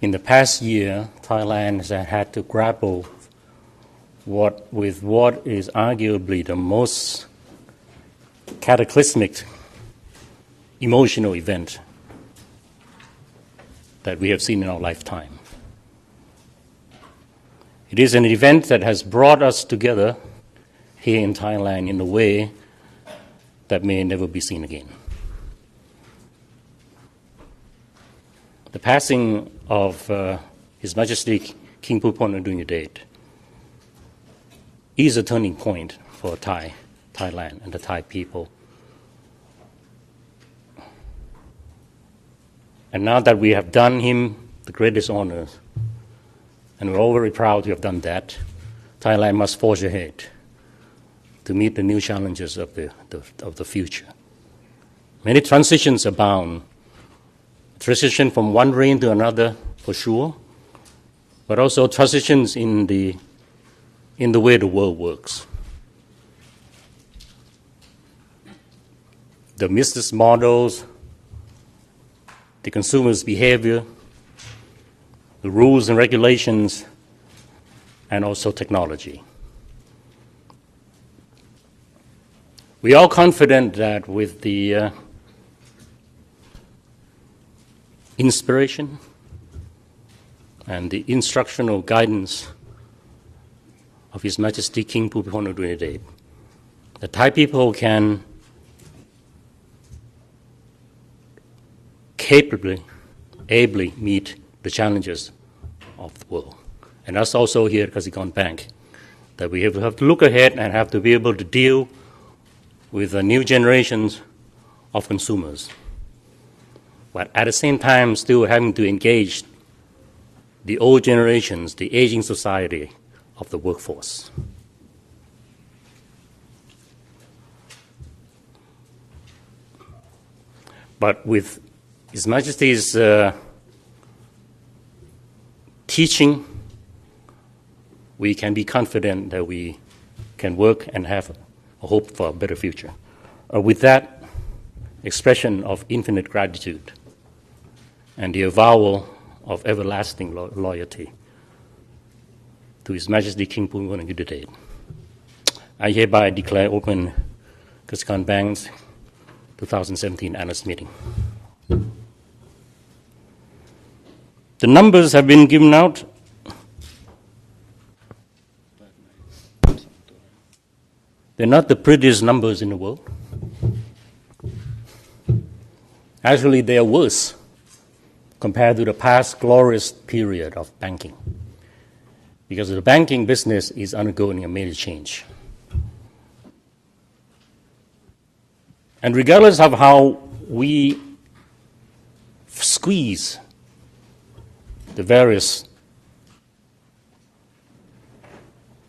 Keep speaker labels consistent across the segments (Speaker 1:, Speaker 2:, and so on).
Speaker 1: In the past year, Thailand has had to grapple with what is arguably the most cataclysmic emotional event that we have seen in our lifetime. It is an event that has brought us together here in Thailand in a way that may never be seen again. The passing of His Majesty King Bhumibol Adulyadej is a turning point for Thailand and the Thai people. And now that we have done him the greatest honors, and we're all very proud to have done that, Thailand must forge ahead to meet the new challenges of the future. Many transitions abound. Transition from one reign to another, for sure, but also transitions in the way the world works. The business models, the consumer's behavior, the rules and regulations, and also technology. We are confident that with the inspiration and the instructional guidance of His Majesty King Bhumibol Adulyadej, the Thai people can ably meet the challenges of the world. And that's also here at Kasikorn Bank, that we have to look ahead and have to be able to deal with the new generations of consumers, but at the same time still having to engage the old generations, the aging society of the workforce. But with His Majesty's teaching, we can be confident that we can work and have a hope for a better future. With that expression of infinite gratitude and the avowal of everlasting loyalty to His Majesty King Bhumibol Adulyadej, I hereby declare open Kasikorn Bank's 2017 analyst meeting. The numbers have been given out. They're not the prettiest numbers in the world. Actually, they are worse compared to the past glorious period of banking, because the banking business is undergoing a major change. And regardless of how we squeeze the various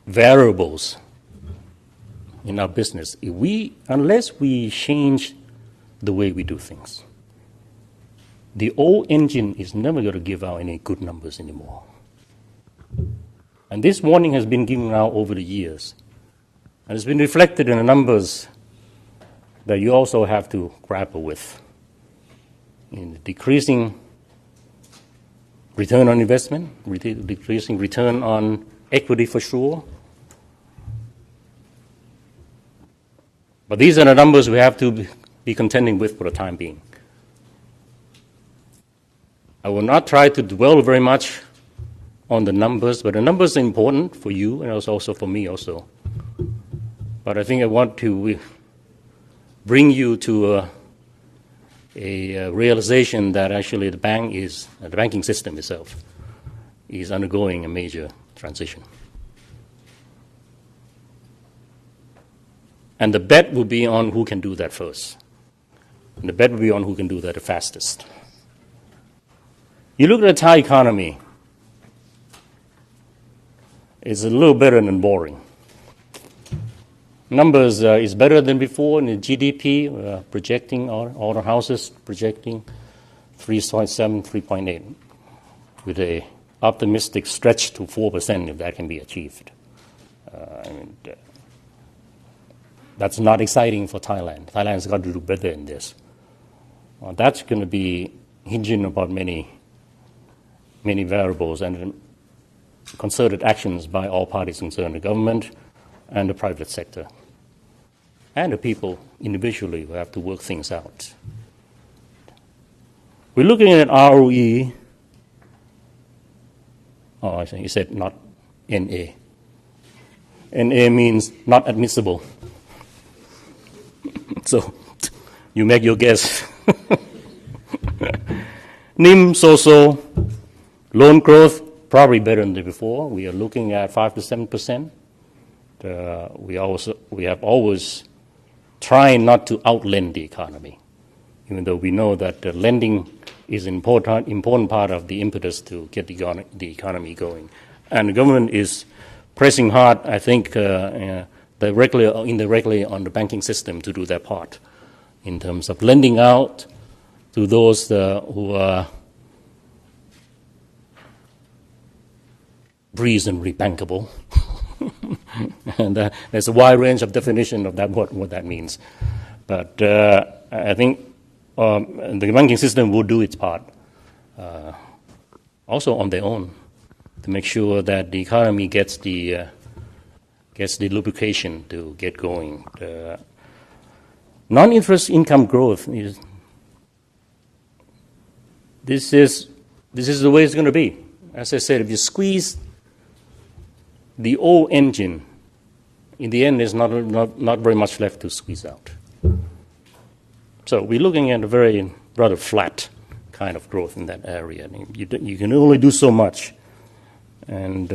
Speaker 1: variables in our business, unless we change the way we do things, the old engine is never going to give out any good numbers anymore. And this warning has been given out over the years, and it's been reflected in the numbers that you also have to grapple with. In decreasing return on investment, decreasing return on equity for sure. But these are the numbers we have to be contending with for the time being. I will not try to dwell very much on the numbers, but the numbers are important for you and also for me also. But I think I want to bring you to a realization that actually the banking system itself is undergoing a major transition. And the bet will be on who can do that first. And the bet will be on who can do that the fastest. You look at the Thai economy, it's a little better than boring. Numbers is better than before in the GDP, projecting all the houses projecting 3.7, 3.8, with a optimistic stretch to 4% if that can be achieved. That's not exciting for Thailand. Thailand's got to do better in this. That's going to be hinging upon many many variables and concerted actions by all parties concerned, the government and the private sector, and the people individually who have to work things out. We're looking at ROE. Oh, I think you said not NA. NA means not admissible. So you make your guess. NIM so-so, loan growth probably better than before. We are looking at 5 to 7%. We have always tried not to outlend the economy, even though we know that lending is an important part of the impetus to get the economy going. And the government is pressing hard, I think, directly or indirectly on the banking system to do their part in terms of lending out to those who are reasonably bankable. And there's a wide range of definition of that, what that means. But I think the banking system will do its part, also on their own, to make sure that the economy gets the lubrication to get going. The non-interest income growth is this is the way it's going to be. As I said, if you squeeze the old engine, in the end, there's not very much left to squeeze out. So we're looking at a rather flat kind of growth in that area. You can only do so much. And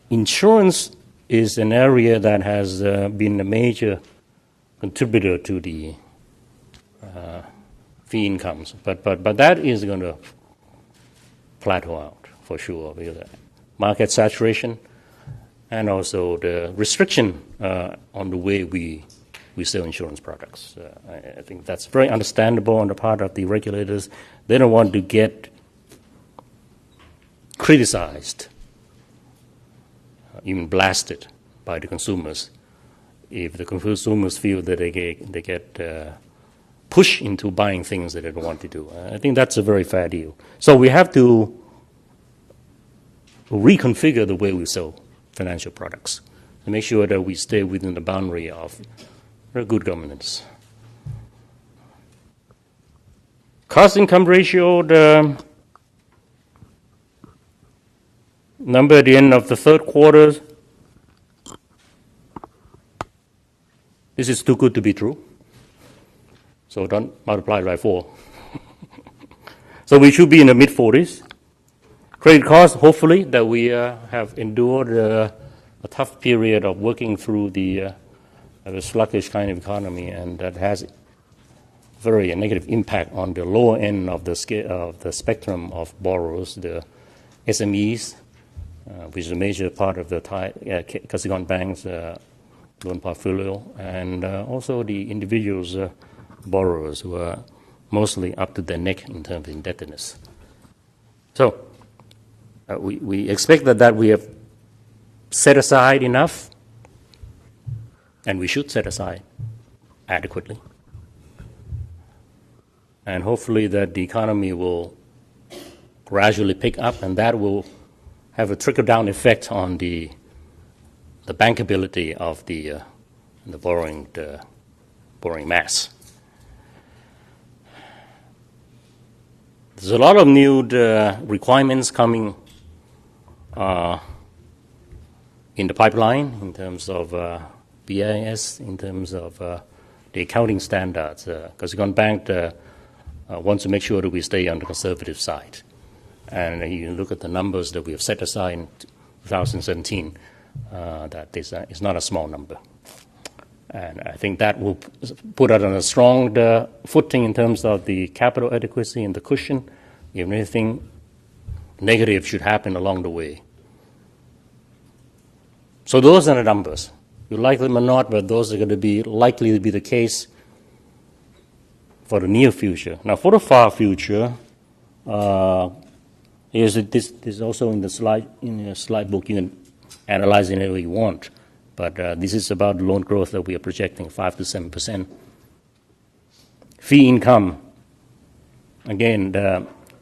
Speaker 1: insurance is an area that has been a major contributor to the fee incomes. But that is going to plateau out for sure, because market saturation and also the restriction on the way we sell insurance products. I think that's very understandable on the part of the regulators. They don't want to get criticized, even blasted by the consumers if the consumers feel that they get pushed into buying things that they don't want to do. I think that's a very fair deal. So we have to reconfigure the way we sell financial products to make sure that we stay within the boundary of good governance. Cost-income ratio, the number at the end of the third quarter, this is too good to be true. So don't multiply it by 4. So we should be in the mid-40s. Credit costs, hopefully, that we have endured a tough period of working through the sluggish kind of economy, and that has very negative impact on the lower end of the spectrum of borrowers, the SMEs, which is a major part of the Thai Kasikorn Bank's loan portfolio, and also the individuals' borrowers who are mostly up to their neck in terms of indebtedness. So we expect that we have set aside enough, and we should set aside adequately. And hopefully that the economy will gradually pick up, and that will have a trickle-down effect on the bankability of the borrowing mass. There's a lot of new requirements coming in the pipeline in terms of BIS, in terms of the accounting standards. Kasikorn Bank wants to make sure that we stay on the conservative side. And you look at the numbers that we have set aside in 2017, that is not a small number. And I think that will put us on a strong footing in terms of the capital adequacy and the cushion, if anything negative should happen along the way. So those are the numbers. You like them or not, but those are going to be likely to be the case for the near future. Now, for the far future, this is also in the slide book. You can analyze it any you want. But this is about loan growth that we are projecting, 5 to 7%. Fee income, again,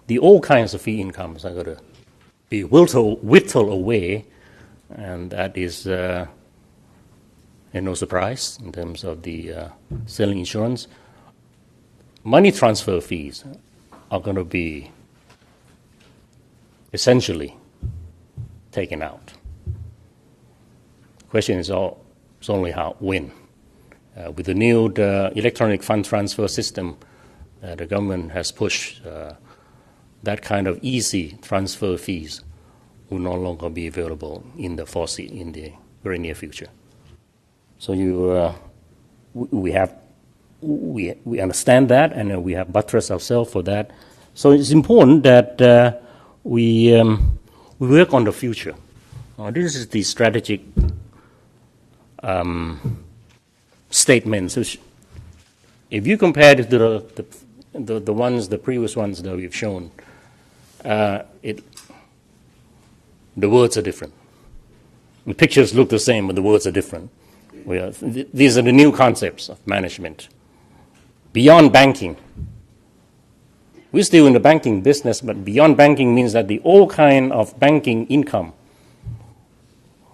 Speaker 1: the old kinds of fee incomes are going to be whittled away, and that is no surprise in terms of the selling insurance. Money transfer fees are going to be essentially taken out. The question is only how, when. With the new electronic fund transfer system, the government has pushed that kind of easy transfer fees will no longer be available in the very near future. So we understand that, and we have buttressed ourselves for that. So it's important that we work on the future. This is the strategic statements. If you compare it to the previous ones that we've shown, the words are different. The pictures look the same, but the words are different. These are the new concepts of management. Beyond banking. We're still in the banking business, but beyond banking means that the old kind of banking income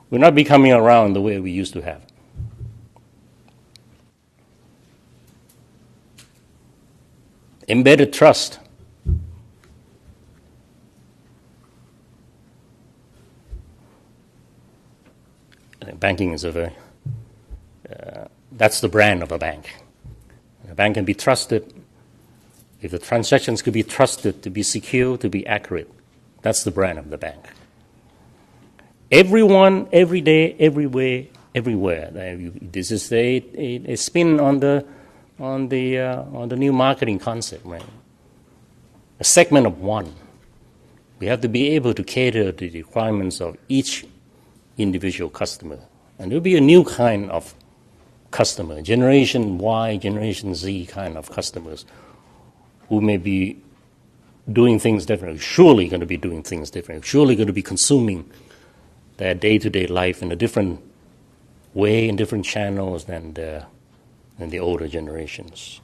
Speaker 1: will not be coming around the way we used to have. Embedded trust. Banking is that's the brand of a bank. A bank can be trusted if the transactions could be trusted to be secure, to be accurate. That's the brand of the bank. Everyone, every day, everywhere. This is a spin on the new marketing concept, right? A segment of one. We have to be able to cater to the requirements of each individual customer. And there'll be a new kind of customer, Generation Y, Generation Z kind of customers who may be doing things differently, surely going to be doing things differently, surely going to be consuming their day-to-day life in a different way, in different channels than the older generations.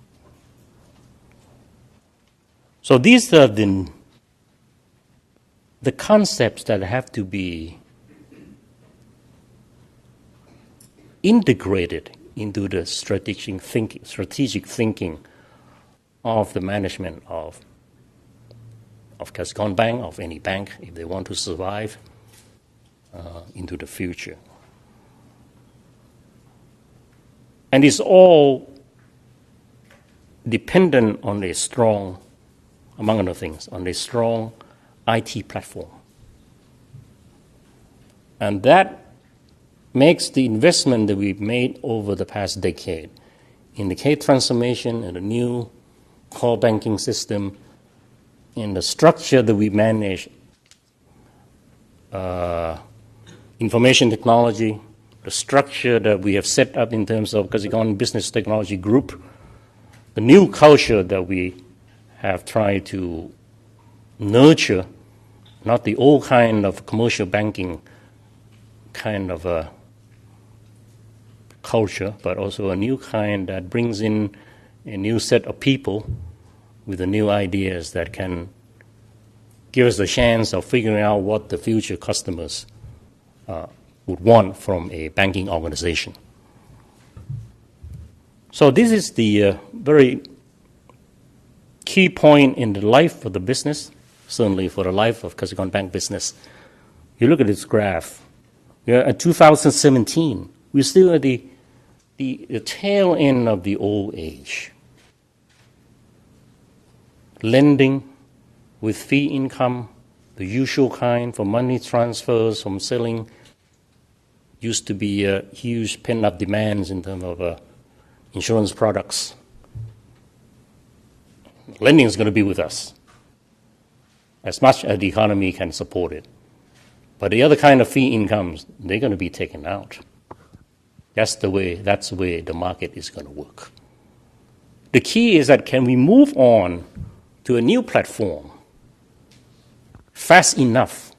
Speaker 1: So these are the concepts that have to be integrated into the strategic thinking of the management of Kasikorn Bank, of any bank, if they want to survive into the future. And it's all dependent on a strong, among other things, on a strong IT platform. And that makes the investment that we've made over the past decade in the K transformation and the new core banking system, in the structure that we manage, information technology, the structure that we have set up in terms of Kasikorn Business Technology Group, the new culture that we have tried to nurture, not the old kind of commercial banking kind of a culture, but also a new kind that brings in a new set of people with the new ideas that can give us the chance of figuring out what the future customers would want from a banking organization. So this is the very key point in the life of the business, certainly for the life of Kasikorn Bank business. You look at this graph. We are at 2017. We're still at the tail end of the old age. Lending with fee income, the usual kind for money transfers from selling, used to be huge pent-up demands in terms of insurance products. Lending is going to be with us as much as the economy can support it. But the other kind of fee incomes, they're going to be taken out. That's the way the market is going to work. The key is that can we move on to a new platform fast enough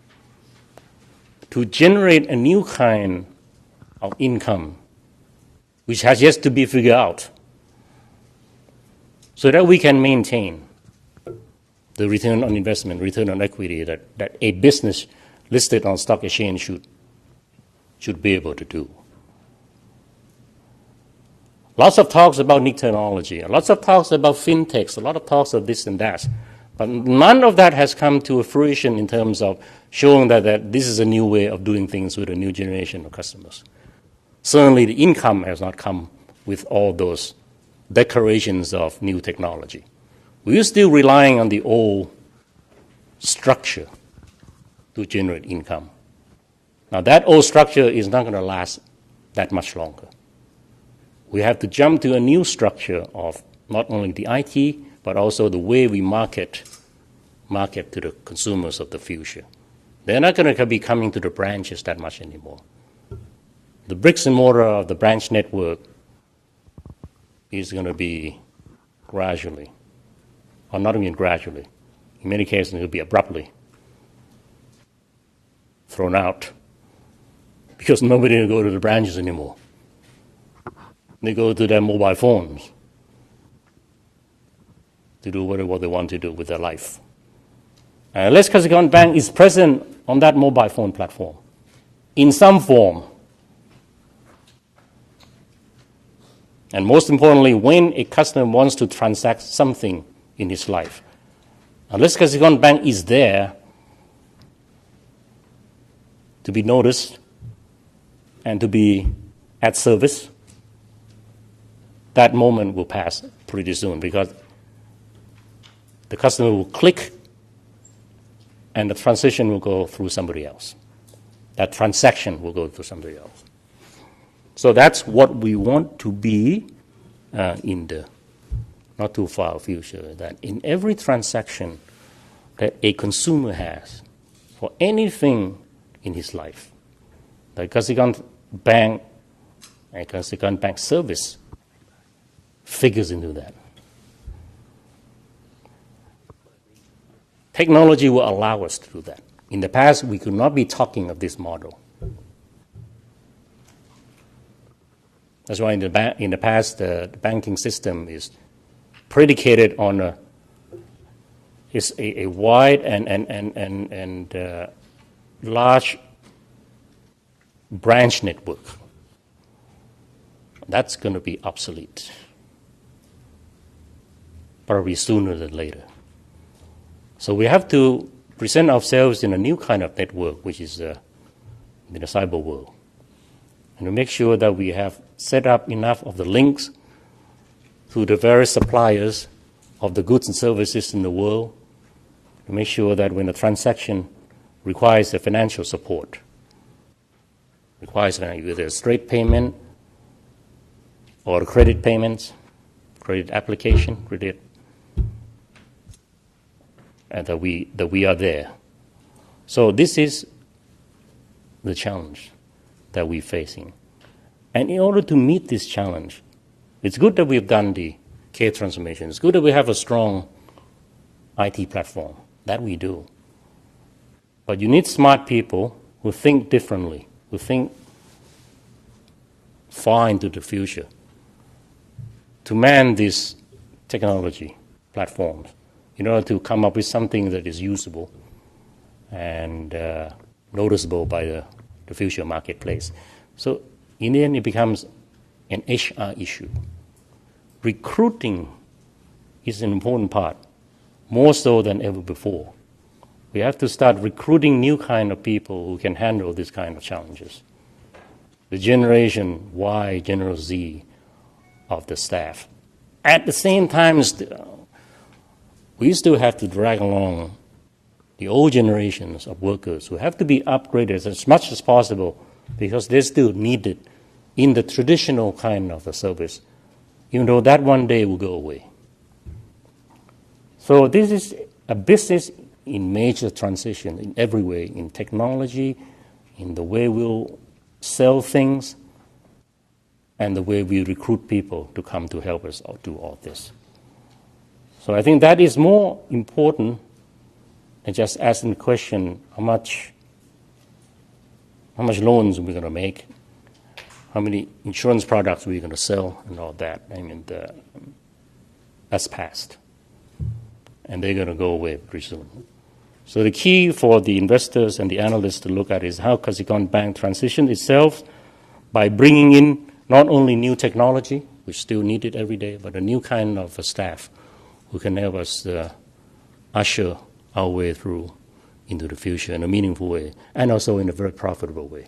Speaker 1: to generate a new kind of income which has yet to be figured out, so that we can maintain the return on investment, return on equity that a business listed on stock exchange should be able to do. Lots of talks about new technology, lots of talks about fintechs, a lot of talks of this and that. But none of that has come to fruition in terms of showing that this is a new way of doing things with a new generation of customers. Certainly the income has not come with all those declarations of new technology. We're still relying on the old structure to generate income. Now that old structure is not going to last that much longer. We have to jump to a new structure of not only the IT, but also the way we market to the consumers of the future. They're not going to be coming to the branches that much anymore. The bricks and mortar of the branch network is going to be gradually, or not even gradually, in many cases it will be abruptly thrown out because nobody will go to the branches anymore. They go to their mobile phones to do whatever they want to do with their life. Unless Kasikorn Bank is present on that mobile phone platform in some form, and most importantly, when a customer wants to transact something in his life, unless Kasikorn Bank is there to be noticed and to be at service, that moment will pass pretty soon because the customer will click and the transition will go through somebody else. That transaction will go through somebody else. So that's what we want to be in the not too far future, that in every transaction that a consumer has for anything in his life, the Kasikorn Bank and Kasikorn Bank service figures into that. Technology will allow us to do that. In the past, we could not be talking of this model. That's why in the past, the banking system is predicated on a wide and large branch network. That's going to be obsolete, probably sooner than later. So we have to present ourselves in a new kind of network, which is in the cyber world, and to make sure that we have set up enough of the links to the various suppliers of the goods and services in the world to make sure that when a transaction requires a financial support, requires either a straight payment or credit payments, credit application, credit, and that we are there. So this is the challenge that we're facing. And in order to meet this challenge, it's good that we've done the K transformation. It's good that we have a strong IT platform. That we do. But you need smart people who think differently, who think far into the future to man these technology platforms in order to come up with something that is usable and noticeable by the future marketplace. So in the end, it becomes an HR issue. Recruiting is an important part, more so than ever before. We have to start recruiting new kind of people who can handle these kind of challenges. The Generation Y, Generation Z of the staff. At the same time, we still have to drag along the old generations of workers who have to be upgraded as much as possible because they're still needed in the traditional kind of a service, even though that one day will go away. So this is a business in major transition in every way, in technology, in the way we'll sell things, and the way we recruit people to come to help us do all this. So I think that is more important than just asking the question, how much loans are we going to make, how many insurance products are we going to sell, and all that. I mean, that's past. and they're going to go away pretty soon. So the key for the investors and the analysts to look at is how Kasikorn Bank transitioned itself by bringing in not only new technology, which still needed every day, but a new kind of staff who can help us usher our way through into the future in a meaningful way and also in a very profitable way.